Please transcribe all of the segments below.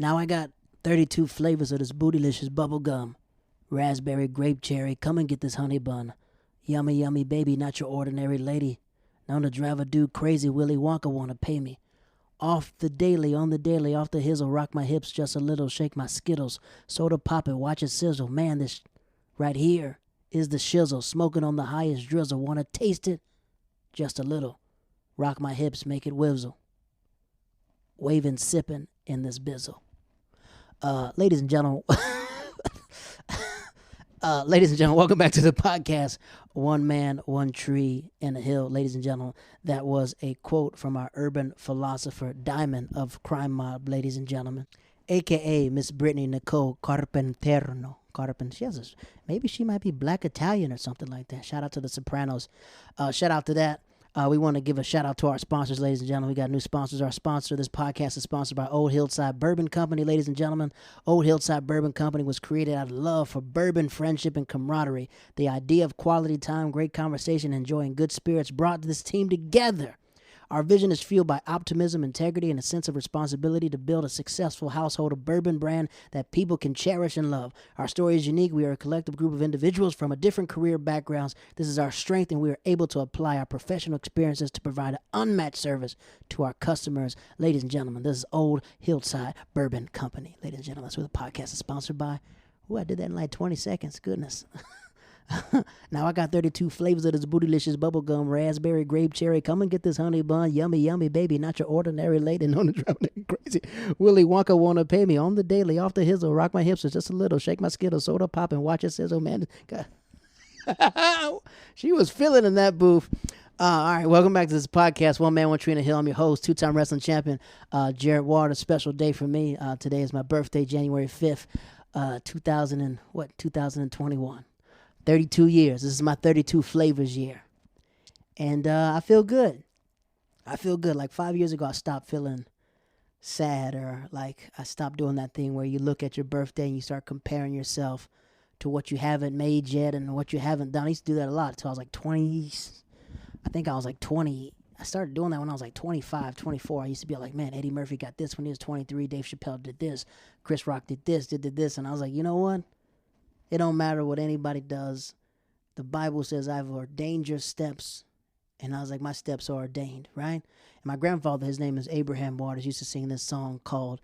Now I got 32 flavors of this Bootylicious Bubblegum. Raspberry, grape, cherry, come and get this honey bun. Yummy, yummy baby, not your ordinary lady. Known to drive a dude crazy, Willy Wonka wanna pay me. Off the daily, on the daily, off the hizzle, rock my hips just a little, shake my skittles. Soda pop it, watch it sizzle. Man, this right here is the shizzle. Smoking on the highest drizzle. Wanna taste it? Just a little. Rock my hips, make it whizzle. Waving, sipping in this bizzle. Ladies and gentlemen, welcome back to the podcast. One man, one tree in a hill. Ladies and gentlemen, that was a quote from our urban philosopher, Diamond of Crime Mob, ladies and gentlemen, a.k.a. Miss Brittany Nicole Carpenterno. Maybe she might be black Italian or something like that. Shout out to the Sopranos. Shout out to that. We want to give a shout out to our sponsors, ladies and gentlemen. We got new sponsors. Our sponsor, this podcast is sponsored by Old Hillside Bourbon Company, ladies and gentlemen. Old Hillside Bourbon Company was created out of love for bourbon, friendship, and camaraderie. The idea of quality time, great conversation, enjoying good spirits brought this team together. Our vision is fueled by optimism, integrity, and a sense of responsibility to build a successful household of bourbon brand that people can cherish and love. Our story is unique. We are a collective group of individuals from a different career backgrounds. This is our strength, and we are able to apply our professional experiences to provide an unmatched service to our customers. Ladies and gentlemen, this is Old Hillside Bourbon Company. Ladies and gentlemen, that's what the podcast is sponsored by. Ooh, I did that in like 20 seconds. Goodness. Now I got 32 flavors of this Bootylicious Bubblegum, raspberry, grape, cherry. Come and get this honey bun. Yummy, yummy baby, not your ordinary lady. Known to drive me crazy. Willy Wonka wanna pay me. On the daily, off the hizzle, rock my hips just a little, shake my skittles, soda pop and watch it sizzle, man. God. She was feeling in that booth. All right, welcome back to this podcast. One man, one tree in a hill. I'm your host, two-time wrestling champion, Jared Waters. Special day for me. Today is my birthday, January 5th, 2021. 32 years. This is my 32 flavors year. And I feel good. Like 5 years ago, I stopped feeling sad, or like I stopped doing that thing where you look at your birthday and you start comparing yourself to what you haven't made yet and what you haven't done. I used to do that a lot until I was like 20. I think I was like 20. I started doing that when I was like 25, 24. I used to be like, man, Eddie Murphy got this when he was 23. Dave Chappelle did this. Chris Rock did this, did this. And I was like, you know what? It don't matter what anybody does. The Bible says I've ordained your steps. And I was like, my steps are ordained, right? And my grandfather, his name is Abraham Waters, used to sing this song called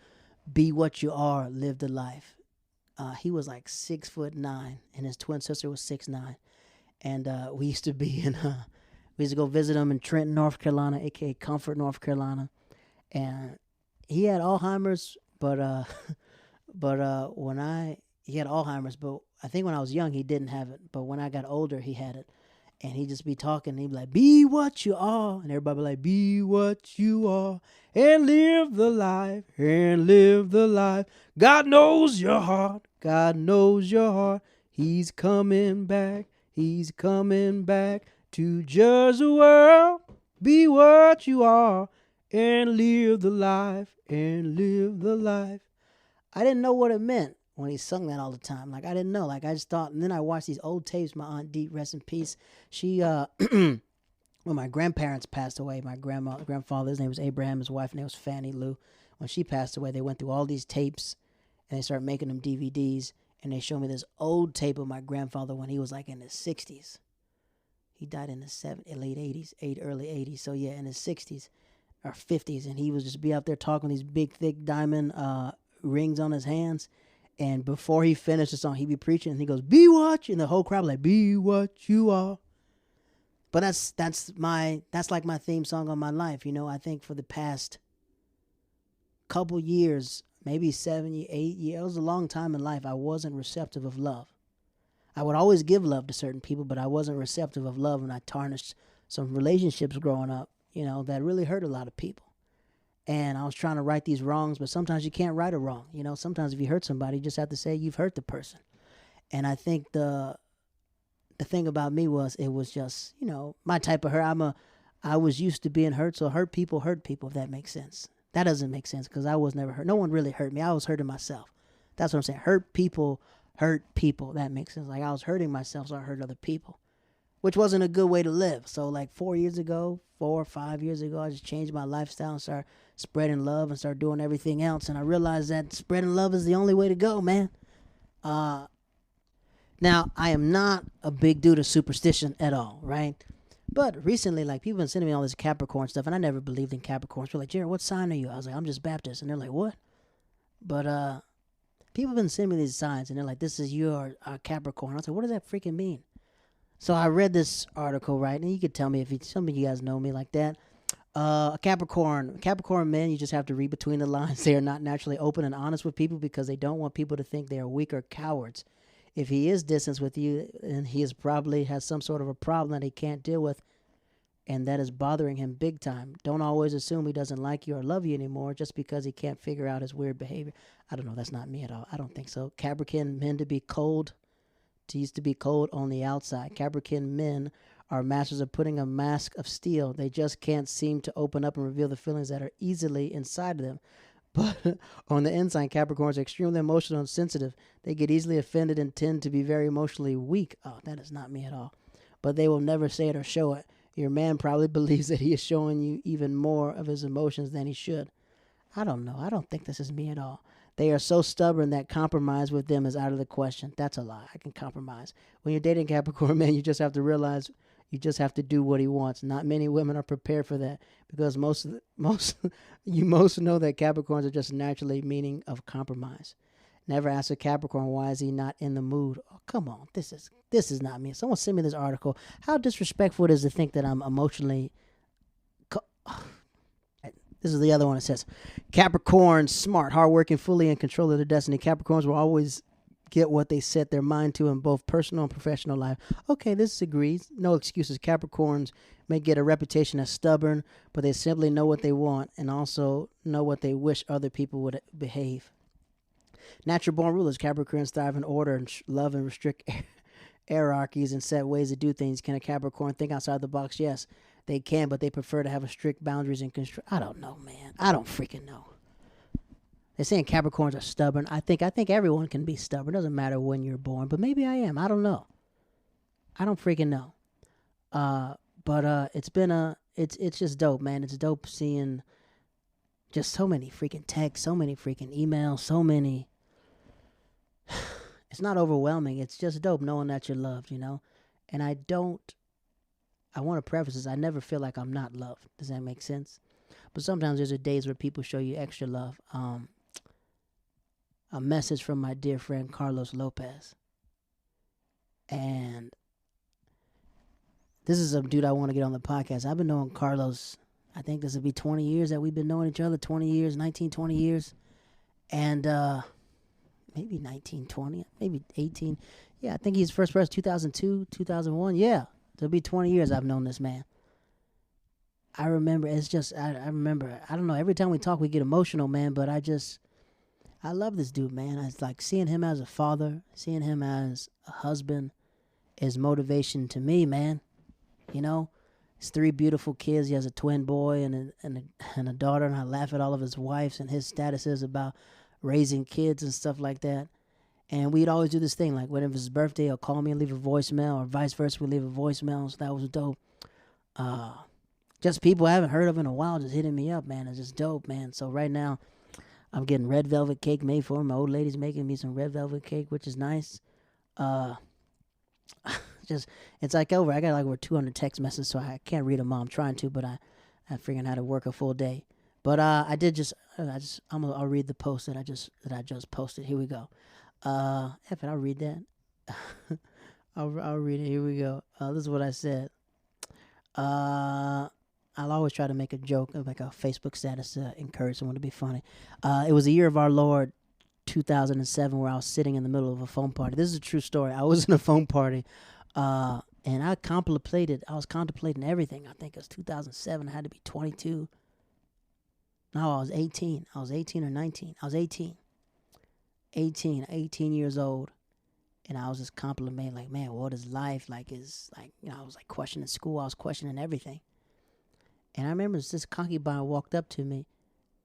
Be What You Are, Live the Life. He was like 6'9", and his twin sister was 6'9". And we used to be we used to go visit him in Trenton, North Carolina, a.k.a. Comfort, North Carolina. And he had Alzheimer's, but he had Alzheimer's, but I think when I was young, he didn't have it. But when I got older, he had it. And he'd just be talking, and he'd be like, be what you are. And everybody be like, be what you are. And live the life, and live the life. God knows your heart. God knows your heart. He's coming back. He's coming back to judge the world. Be what you are, and live the life, and live the life. I didn't know what it meant when he sung that all the time. Like, I didn't know. Like, I just thought, and then I watched these old tapes. My Aunt Dee, rest in peace. She, when my grandparents passed away, my grandfather, his name was Abraham, his wife name was Fannie Lou. When she passed away, they went through all these tapes, and they started making them DVDs, and they showed me this old tape of my grandfather when he was like in his 60s. He died in the late 80s, early 80s. So, yeah, in his 60s or 50s, and he would just be out there talking these big, thick diamond rings on his hands. And before he finished the song, he'd be preaching, and he goes, be what you, and the whole crowd like, be what you are. But that's like my theme song on my life. You know, I think for the past couple years, maybe 7, 8 years, it was a long time in life, I wasn't receptive of love. I would always give love to certain people, but I wasn't receptive of love, and I tarnished some relationships growing up, you know, that really hurt a lot of people. And I was trying to right these wrongs, but sometimes you can't right a wrong. You know, sometimes if you hurt somebody, you just have to say you've hurt the person. And I think the thing about me was, it was just, you know, my type of hurt. I was used to being hurt, so hurt people, if that makes sense. That doesn't make sense because I was never hurt. No one really hurt me. I was hurting myself. That's what I'm saying. Hurt people. That makes sense. Like, I was hurting myself, so I hurt other people. which wasn't a good way to live. So like 4 years ago, 4 or 5 years ago, I just changed my lifestyle and started spreading love and started doing everything else. And I realized that spreading love is the only way to go, man. Uh, Now, I am not a big dude of superstition at all, right? But recently, like, people been sending me all this Capricorn stuff, and I never believed in Capricorns. They're like, Jared, what sign are you? I was like, I'm just Baptist. And they're like, what? But people been sending me these signs, and they're like, this is your Capricorn. I was like, what does that freaking mean? So I read this article, right? And you could tell me if some of you guys know me like that. Capricorn men, you just have to read between the lines. They are not naturally open and honest with people because they don't want people to think they are weak or cowards. If he is distant with you, and he is probably has some sort of a problem that he can't deal with, and that is bothering him big time. Don't always assume he doesn't like you or love you anymore just because he can't figure out his weird behavior. I don't know. That's not me at all. I don't think so. Capricorn men used to be cold on the outside. Capricorn men are masters of putting a mask of steel. They just can't seem to open up and reveal the feelings that are easily inside of them. But on the inside, Capricorns are extremely emotional and sensitive. They get easily offended and tend to be very emotionally weak. Oh, that is not me at all. But they will never say it or show it. Your man probably believes that he is showing you even more of his emotions than he should. I don't know. I don't think this is me at all. They are so stubborn that compromise with them is out of the question. That's a lie. I can compromise. When you're dating Capricorn man, you just have to realize you just have to do what he wants. Not many women are prepared for that because most you most know that Capricorns are just naturally meaning of compromise. Never ask a Capricorn why is he not in the mood. Oh, come on, this is not me. Someone sent me this article. How disrespectful it is to think that I'm emotionally. This is the other one. It says, Capricorns, smart, hardworking, fully in control of their destiny. Capricorns will always get what they set their mind to in both personal and professional life. Okay, this agrees. No excuses. Capricorns may get a reputation as stubborn, but they simply know what they want and also know what they wish other people would behave. Natural born rulers. Capricorns thrive in order and love and restrict hierarchies and set ways to do things. Can a Capricorn think outside the box? Yes, they can, but they prefer to have a strict boundaries and control. I don't know, man. I don't freaking know. They're saying Capricorns are stubborn. I think everyone can be stubborn. Doesn't matter when you're born, but maybe I am. I don't know. I don't freaking know. But it's been it's just dope, man. It's dope seeing just so many freaking texts, so many freaking emails, so many. It's not overwhelming. It's just dope knowing that you're loved, you know. And I want to preface this. I never feel like I'm not loved. Does that make sense? But sometimes there's days where people show you extra love. A message from my dear friend Carlos Lopez. And this is a dude I want to get on the podcast. I've been knowing Carlos, I think this will be 20 years that we've been knowing each other, 20 years, 19, 20 years. And maybe 19, 20, maybe 18. Yeah, I think he's first press 2002, 2001. Yeah, it'll be 20 years I've known this man. I remember, I don't know, every time we talk we get emotional, man, but I love this dude, man. It's like seeing him as a father, seeing him as a husband is motivation to me, man. You know, his 3 beautiful kids. He has a twin boy and a daughter, and I laugh at all of his wives and his statuses about raising kids and stuff like that. And we'd always do this thing, like whenever it's his birthday, he'll call me and leave a voicemail, or vice versa, we'd leave a voicemail. So that was dope. Just people I haven't heard of in a while just hitting me up, man. It's just dope, man. So right now, I'm getting red velvet cake made for him. My old lady's making me some red velvet cake, which is nice. It's like over. I got like over 200 text messages, so I can't read them all. I'm trying to, but I figuring how to work a full day. But I'll read the post that I just posted. Here we go. I'll read that. I'll read it. Here we go. This is what I said. I'll always try to make a joke, like a Facebook status to encourage someone to be funny. It was the year of our Lord, 2007, where I was sitting in the middle of a phone party. This is a true story. I was in a phone party, and I was contemplating everything. I think it was 2007. I had to be 22. No, I was 18. I was 18 or 19. I was 18. 18 years old. And I was just complimenting, like, man, what is life? Like, I was like questioning school. I was questioning everything. And I remember this concubine walked up to me,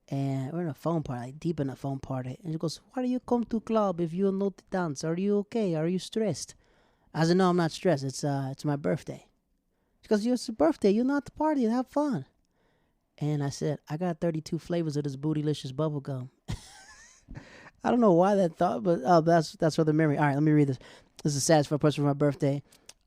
and we're in a phone party, like deep in a phone party. And she goes, "Why do you come to club if you know to dance? Are you okay? Are you stressed?" I said, "No, I'm not stressed. It's my birthday." She goes, it's your birthday. You're not the party. Have fun. And I said, I got 32 flavors of this Bootylicious bubblegum. I don't know why that thought, but that's for the memory. All right, let me read this. This is sad for a person for my birthday.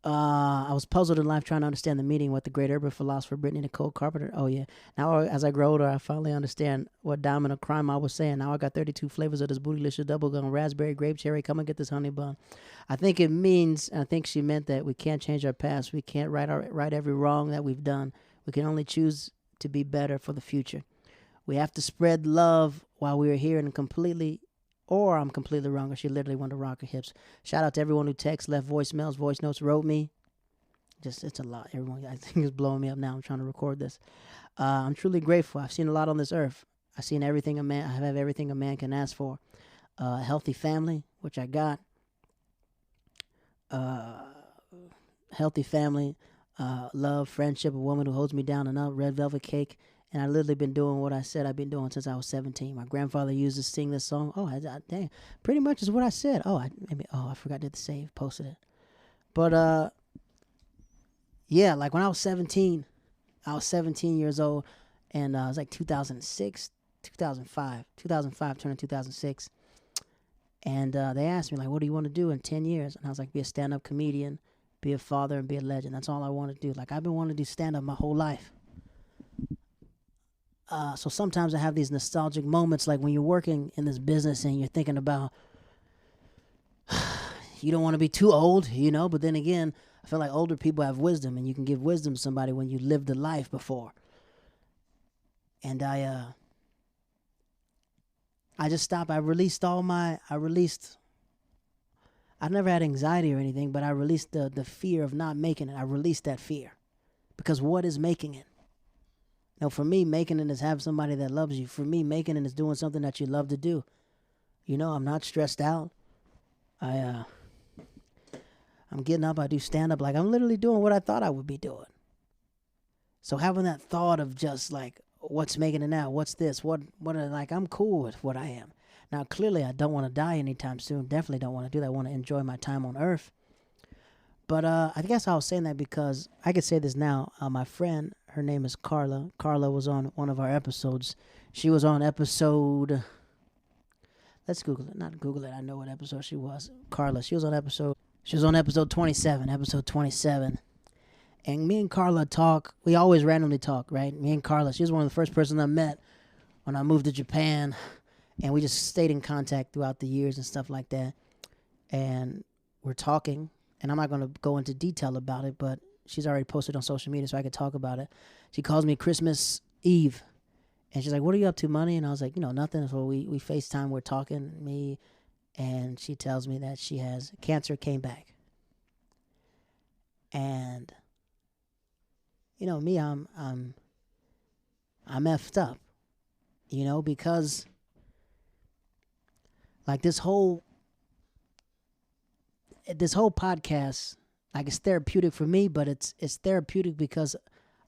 I was puzzled in life trying to understand the meaning what the great urban philosopher Brittany Nicole Carpenter. Oh yeah. Now as I grow older, I finally understand what Diamond of Crime I was saying. Now I got 32 flavors of this Bootylicious bubblegum: raspberry, grape, cherry. Come and get this honey bun. I think it means. I think she meant that we can't change our past. We can't right every wrong that we've done. We can only choose to be better for the future. We have to spread love while we are here and completely. Or I'm completely wrong, or she literally wanted to rock her hips. Shout out to everyone who texted, left voicemails, voice notes, wrote me. It's a lot. Everyone, I think, is blowing me up now. I'm trying to record this. I'm truly grateful. I've seen a lot on this earth. I've seen everything I have everything a man can ask for. A healthy family, which I got. Healthy family, love, friendship, a woman who holds me down and up, red velvet cake. And I've literally been doing what I said I've been doing since I was 17. My grandfather used to sing this song. Oh, dang. Pretty much is what I said. I forgot to save, posted it. But, yeah, like when I was 17 years old, and it was like 2005 turning 2006. And they asked me, like, what do you want to do in 10 years? And I was like, be a stand-up comedian, be a father, and be a legend. That's all I want to do. Like, I've been wanting to do stand-up my whole life. So sometimes I have these nostalgic moments, like when you're working in this business and you're thinking about, you don't want to be too old, but then again, I feel like older people have wisdom, and you can give wisdom to somebody when you lived a life before. And I just stopped. I've never had anxiety or anything, but I released the fear of not making it. I released that fear, because what is making it? Now, for me, making it is having somebody that loves you. For me, making it is doing something that you love to do. I'm not stressed out. I'm getting up. I do stand-up. Like, I'm literally doing what I thought I would be doing. So having that thought of just, like, what's making it now? What's this? I'm cool with what I am. Now, clearly, I don't want to die anytime soon. Definitely don't want to do that. I want to enjoy my time on Earth. But I guess I was saying that because I could say this now. My friend, her name is Carla. Carla was on one of our episodes. She was on episode... Let's Google it. Not Google it. I know what episode she was. Carla. She was on episode 27. Episode 27. And me and Carla talk. We always randomly talk, right? Me and Carla. She was one of the first persons I met when I moved to Japan. And we just stayed in contact throughout the years and stuff like that. And we're talking. And I'm not going to go into detail about it, but she's already posted on social media, so I could talk about it. She calls me Christmas Eve, and she's like, what are you up to, money? And I was like, nothing. So we FaceTime, we're talking, me, and she tells me that she has cancer, came back. And, me, I'm effed up, because, like, this whole podcast, like, it's therapeutic for me, but it's therapeutic because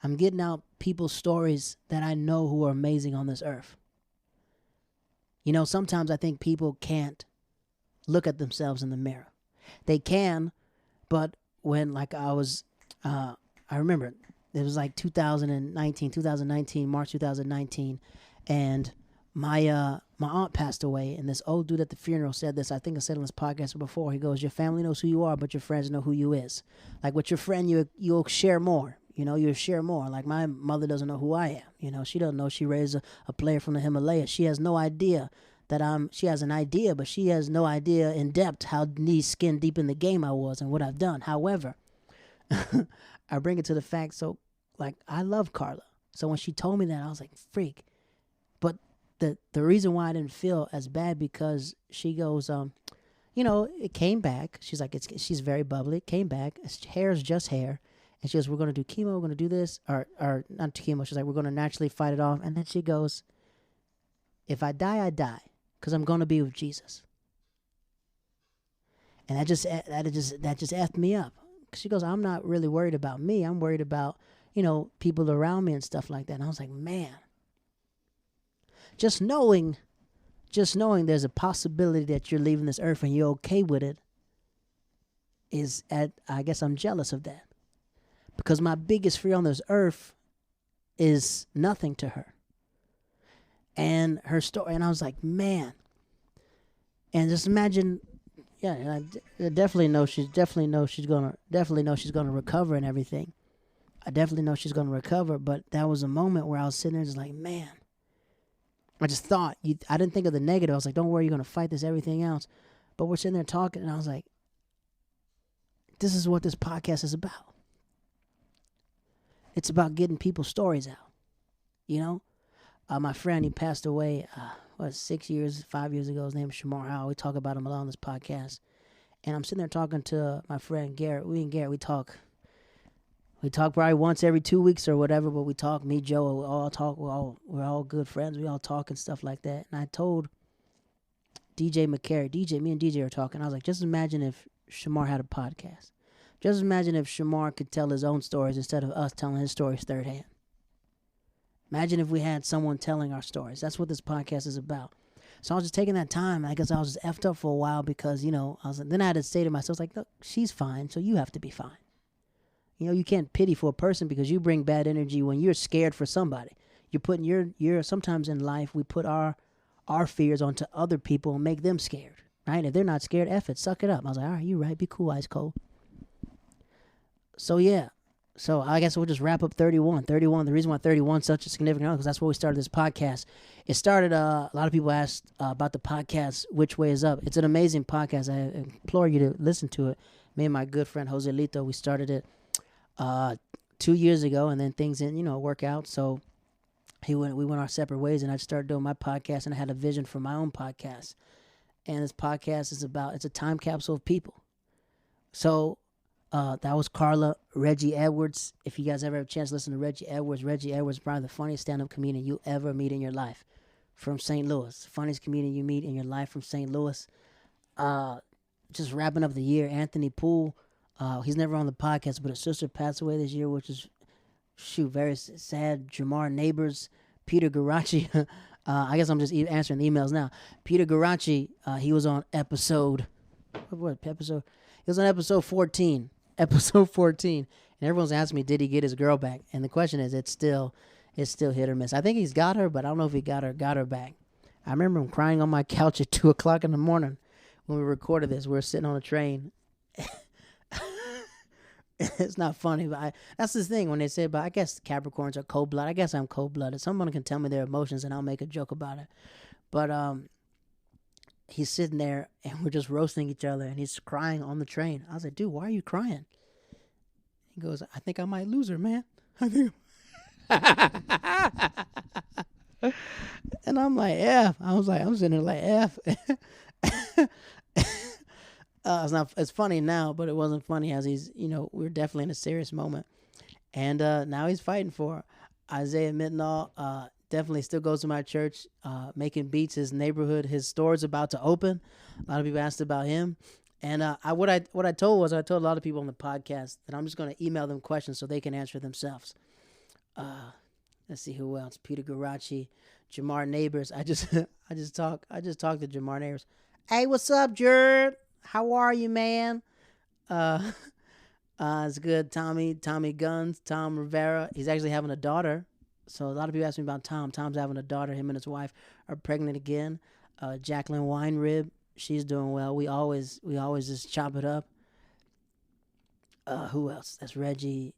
I'm getting out people's stories that I know who are amazing on this earth. Sometimes I think people can't look at themselves in the mirror. They can, but when, like, I remember it was like 2019, March 2019, and my aunt passed away, and this old dude at the funeral said this. I think I said on this podcast before. He goes, your family knows who you are, but your friends know who you is. Like, with your friend, you'll share more. You'll share more. Like, my mother doesn't know who I am. She doesn't know she raised a player from the Himalayas. She has no idea she has an idea, but she has no idea in depth how skin deep in the game I was and what I've done. However, I bring it to the fact, so, like, I love Carla. So when she told me that, I was like, freak. But the reason why I didn't feel as bad, because she goes, it came back. She's like, she's very bubbly. It came back. Hair is just hair. And she goes, we're going to do chemo. We're going to do this. Or not chemo. She's like, we're going to naturally fight it off. And then she goes, if I die, I die. Because I'm going to be with Jesus. And that just effed me up. She goes, I'm not really worried about me. I'm worried about, people around me and stuff like that. And I was like, man. Just knowing there's a possibility that you're leaving this earth and you're okay with it I guess I'm jealous of that. because my biggest fear on this earth is nothing to her. And her story, and I was like, man. And just imagine, yeah, and I definitely know she's gonna recover and everything. I definitely know she's gonna recover, but that was a moment where I was sitting there just like, man. I just thought, I didn't think of the negative. I was like, don't worry, you're gonna fight this, everything else. But we're sitting there talking, and I was like, this is what this podcast is about. It's about getting people's stories out. You know? My friend, he passed away, 5 years ago. His name is Shamar Howell. We talk about him a lot on this podcast. And I'm sitting there talking to my friend Garrett. We talk probably once every 2 weeks or whatever, but we talk. Me, Joe, we all talk. We're all good friends. We all talk and stuff like that. And I told DJ McCary, me and DJ are talking. I was like, just imagine if Shamar had a podcast. Just imagine if Shamar could tell his own stories instead of us telling his stories third hand. Imagine if we had someone telling our stories. That's what this podcast is about. So I was just taking that time. I guess I was just effed up for a while because, then I had to say to myself, like, look, she's fine, so you have to be fine. You can't pity for a person because you bring bad energy when you're scared for somebody. You're putting your sometimes in life, we put our fears onto other people and make them scared, right? If they're not scared, F it, suck it up. I was like, all right, you're right, be cool, ice cold. So, yeah. So I guess we'll just wrap up 31. 31, the reason why 31 is such a significant number, because that's where we started this podcast. It started, a lot of people asked about the podcast, Which Way Is Up. It's an amazing podcast. I implore you to listen to it. Me and my good friend, Jose Lito, we started it 2 years ago, and then things didn't, work out. So we went our separate ways, and I started doing my podcast, and I had a vision for my own podcast. And this podcast is it's a time capsule of people. So that was Carla, Reggie Edwards. If you guys ever have a chance to listen to Reggie Edwards is probably the funniest stand-up comedian you'll ever meet in your life from St. Louis. Funniest comedian you meet in your life from St. Louis. Just wrapping up the year, Anthony Poole. He's never on the podcast, but his sister passed away this year, which is, very sad. Jamar Neighbors, Peter Garachi. I guess I'm just answering the emails now. Peter Garachi, he was on episode, what episode? He was on episode 14. Episode 14. And everyone's asking me, did he get his girl back? And the question is, it's still hit or miss. I think he's got her, but I don't know if he got her back. I remember him crying on my couch at 2 o'clock in the morning when we recorded this. We were sitting on a train. It's not funny, but that's the thing when they say, but I guess Capricorns are cold-blooded. I guess I'm cold-blooded. Someone can tell me their emotions and I'll make a joke about it. But he's sitting there and we're just roasting each other and he's crying on the train. I was like, dude, why are you crying? He goes, I think I might lose her, man. And I'm like, F. I'm sitting there like, F. It's funny now, but it wasn't funny as he's, we were definitely in a serious moment. And now he's fighting for her. Isaiah Mittenall definitely still goes to my church, making beats. His neighborhood, his store's about to open. A lot of people asked about him. And what I told a lot of people on the podcast that I'm just going to email them questions so they can answer themselves. Let's see who else. Peter Garachi, Jamar Neighbors. I just talked to Jamar Neighbors. Hey, what's up, Jared? How are you, man? It's good. Tommy Guns, Tom Rivera. He's actually having a daughter. So a lot of people ask me about Tom. Tom's having a daughter. Him and his wife are pregnant again. Jacqueline Weinrib, she's doing well. We always just chop it up. Who else? That's Reggie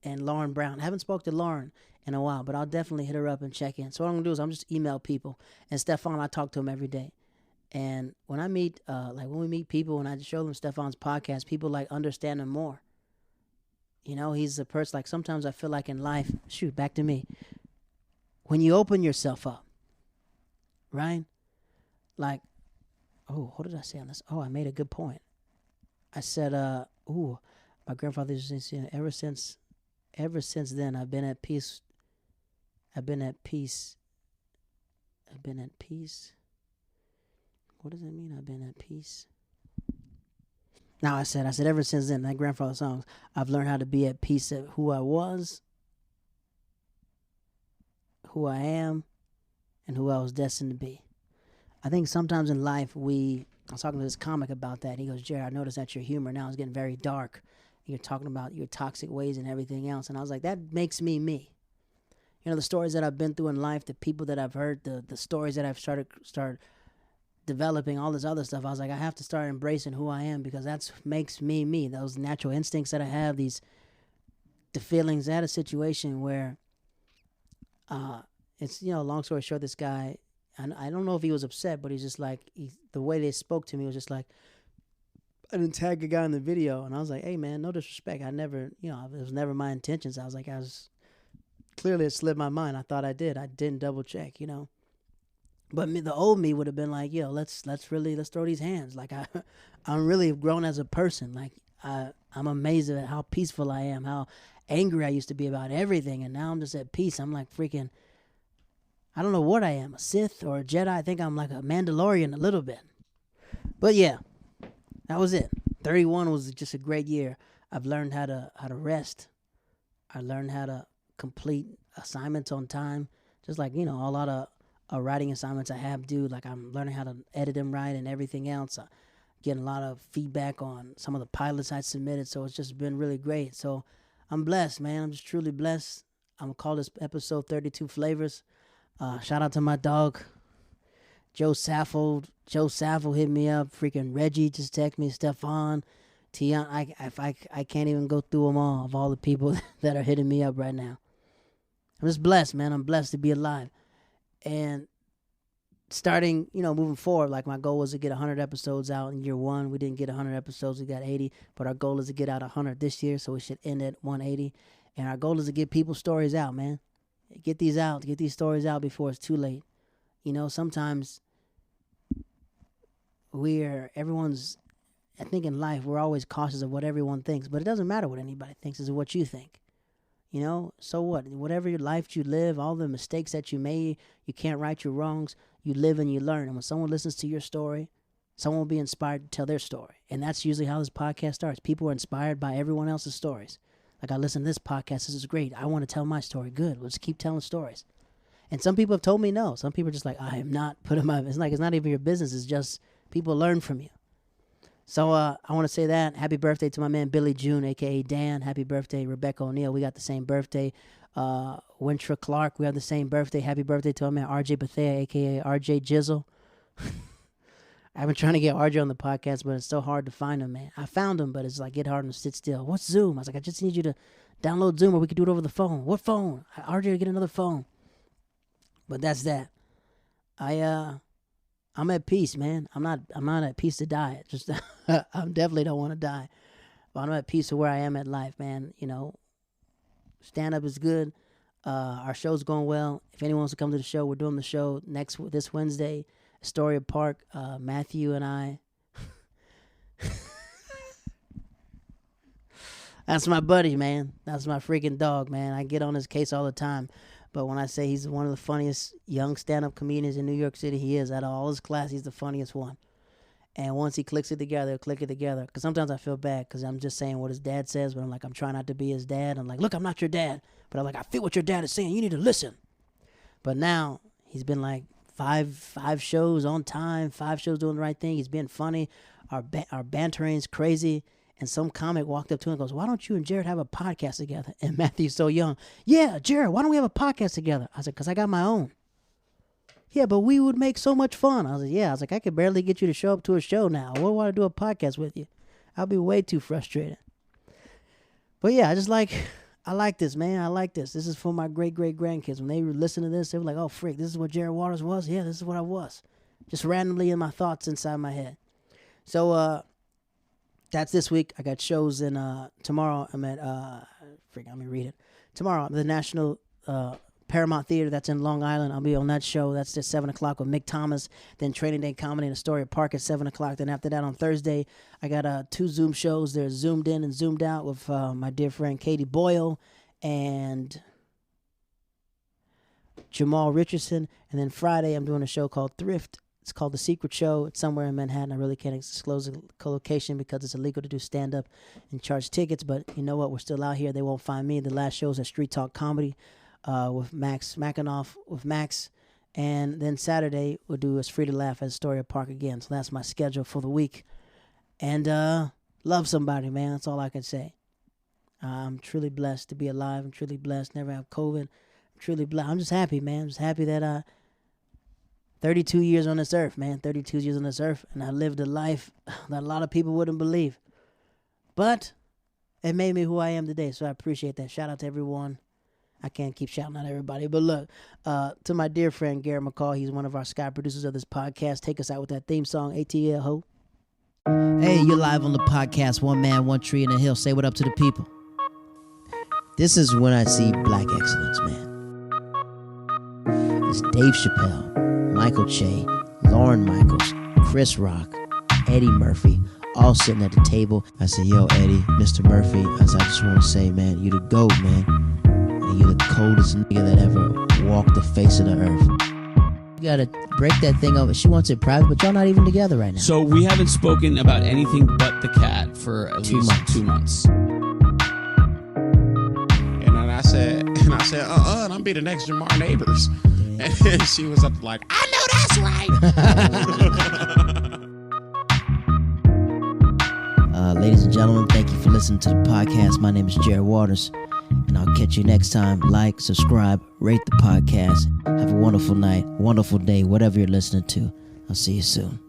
and Lauren Brown. I haven't spoke to Lauren in a while, but I'll definitely hit her up and check in. So what I'm gonna do is I'm just email people. And Stefan, I talk to him every day. And when I meet, when we meet people and I show them Stefan's podcast, people understand him more. He's a person, sometimes I feel like in life, back to me. When you open yourself up, right? What did I say on this? Oh, I made a good point. I said, my grandfather used to say, ever since then, I've been at peace. What does that mean? I've been at peace. Now I said ever since then, that grandfather songs, I've learned how to be at peace at who I was, who I am, and who I was destined to be. I think sometimes in life I was talking to this comic about that. He goes, Jared, I noticed that your humor now is getting very dark. You're talking about your toxic ways and everything else. And I was like, that makes me me. You know, the stories that I've been through in life, the people that I've heard, the stories that I've started developing, all this other stuff. I was like, I have to start embracing who I am, because that's makes me me. Those natural instincts that I have, the feelings. I had a situation where it's, long story short, this guy, and I don't know if he was upset, but he's just like, the way they spoke to me was just like, I didn't tag a guy in the video, and I was like, hey man, no disrespect, I never, it was never my intentions. I was like, clearly it slipped my mind. I thought I didn't double check, But the old me would have been like, let's throw these hands. Like I'm really grown as a person. Like I'm amazed at how peaceful I am, how angry I used to be about everything, and now I'm just at peace. I'm like freaking, I don't know what I am, a Sith or a Jedi. I think I'm like a Mandalorian a little bit. But yeah, that was it. 31 was just a great year. I've learned how to rest. I learned how to complete assignments on time. Just like, a lot of writing assignments I have due. Like I'm learning how to edit them right and everything else. Getting a lot of feedback on some of the pilots I submitted. So it's just been really great. So I'm blessed, man. I'm just truly blessed. I'm going to call this episode 32 Flavors. Shout out to my dog, Joe Saffold. Joe Saffold hit me up. Freaking Reggie just texted me. Stefan. Tion. I can't even go through them all, of all the people that are hitting me up right now. I'm just blessed, man. I'm blessed to be alive. And starting, moving forward, like my goal was to get 100 episodes out in year one. We didn't get 100 episodes. We got 80. But our goal is to get out 100 this year, so we should end at 180. And our goal is to get people's stories out, man. Get these out. Get these stories out before it's too late. Sometimes everyone's, I think in life, we're always cautious of what everyone thinks. But it doesn't matter what anybody thinks. It's what you think. So what? Whatever your life you live, all the mistakes that you made, you can't right your wrongs. You live and you learn. And when someone listens to your story, someone will be inspired to tell their story. And that's usually how this podcast starts. People are inspired by everyone else's stories. Like, I listen to this podcast. This is great. I want to tell my story. Good. Let's keep telling stories. And some people have told me no. Some people are just like, I am not putting my... It's like, it's not even your business. It's just people learn from you. So I want to say that. Happy birthday to my man Billy June, a.k.a. Dan. Happy birthday, Rebecca O'Neill. We got the same birthday. Wintra Clark, we have the same birthday. Happy birthday to my man RJ Bethea, a.k.a. RJ Jizzle. I've been trying to get RJ on the podcast, but it's so hard to find him, man. I found him, but it's like get hard to sit still. What's Zoom? I was like, I just need you to download Zoom, or we could do it over the phone. What phone? RJ, get another phone. But that's that. I'm at peace, man. I'm not at peace to die. Just I definitely don't want to die. But I'm at peace with where I am at life, man. Stand up is good. Our show's going well. If anyone wants to come to the show, we're doing the show this Wednesday, Astoria Park. Matthew and I. That's my buddy, man. That's my freaking dog, man. I get on his case all the time. But when I say he's one of the funniest young stand-up comedians in New York City, he is. Out of all his class, he's the funniest one. And once he clicks it together, he'll click it together. Because sometimes I feel bad because I'm just saying what his dad says, but I'm trying not to be his dad. I'm like, look, I'm not your dad. But I'm like, I feel what your dad is saying. You need to listen. But now he's been like five shows on time, 5 shows doing the right thing. He's been funny. Our bantering's crazy. And some comic walked up to him and goes, why don't you and Jared have a podcast together? And Matthew's so young. Yeah, Jared, why don't we have a podcast together? I said, because I got my own. Yeah, but we would make so much fun. I was like, yeah. I was like, I could barely get you to show up to a show now. What would I do a podcast with you? I'll be way too frustrated. But yeah, I like this, man. I like this. This is for my great-great-grandkids. When they listen to this, they were like, oh, freak, this is what Jared Waters was? Yeah, this is what I was. Just randomly in my thoughts inside my head. So, that's this week. I got shows in tomorrow. I'm at let me read it. Tomorrow, the National Paramount Theater. That's in Long Island. I'll be on that show. That's just 7:00 with Mick Thomas. Then Training Day Comedy in Astoria Park at 7:00. Then after that on Thursday, I got 2 Zoom shows. They're Zoomed In and Zoomed Out with my dear friend Katie Boyle and Jamal Richardson. And then Friday, I'm doing a show called Thrift. It's called The Secret Show. It's somewhere in Manhattan. I really can't disclose the location because it's illegal to do stand-up and charge tickets. But you know what? We're still out here. They won't find me. The last show is at Street Talk Comedy with Max Mackinoff with Max. And then Saturday, we'll do It's Free to Laugh at Astoria Park again. So that's my schedule for the week. And love somebody, man. That's all I can say. I'm truly blessed to be alive. I'm truly blessed never have COVID. I'm truly blessed. I'm just happy, man. I'm just happy that 32 years on this earth, man. 32 years on this earth, and I lived a life that a lot of people wouldn't believe. But it made me who I am today, so I appreciate that. Shout out to everyone. I can't keep shouting out everybody, but look, to my dear friend Garrett McCall, he's one of our Sky producers of this podcast. Take us out with that theme song, ATL Ho. Hey, you're live on the podcast, One Man, One Tree in the Hill. Say what up to the people. This is when I see black excellence, man. It's Dave Chappelle, Michael Che, Lauren Michaels, Chris Rock, Eddie Murphy, all sitting at the table. I said, yo, Eddie, Mr. Murphy, I just want to say, man, you the GOAT, man. And you the coldest nigga that ever walked the face of the earth. You gotta break that thing over. She wants it private, but y'all not even together right now. So we haven't spoken about anything but the cat for at least 2 months. And I said, and I'm be the next Jamar Neighbors. And then she was up like, I know that's right. Ladies and gentlemen, thank you for listening to the podcast. My name is Jared Waters, and I'll catch you next time. Like, subscribe, rate the podcast. Have a wonderful night, wonderful day, whatever you're listening to. I'll see you soon.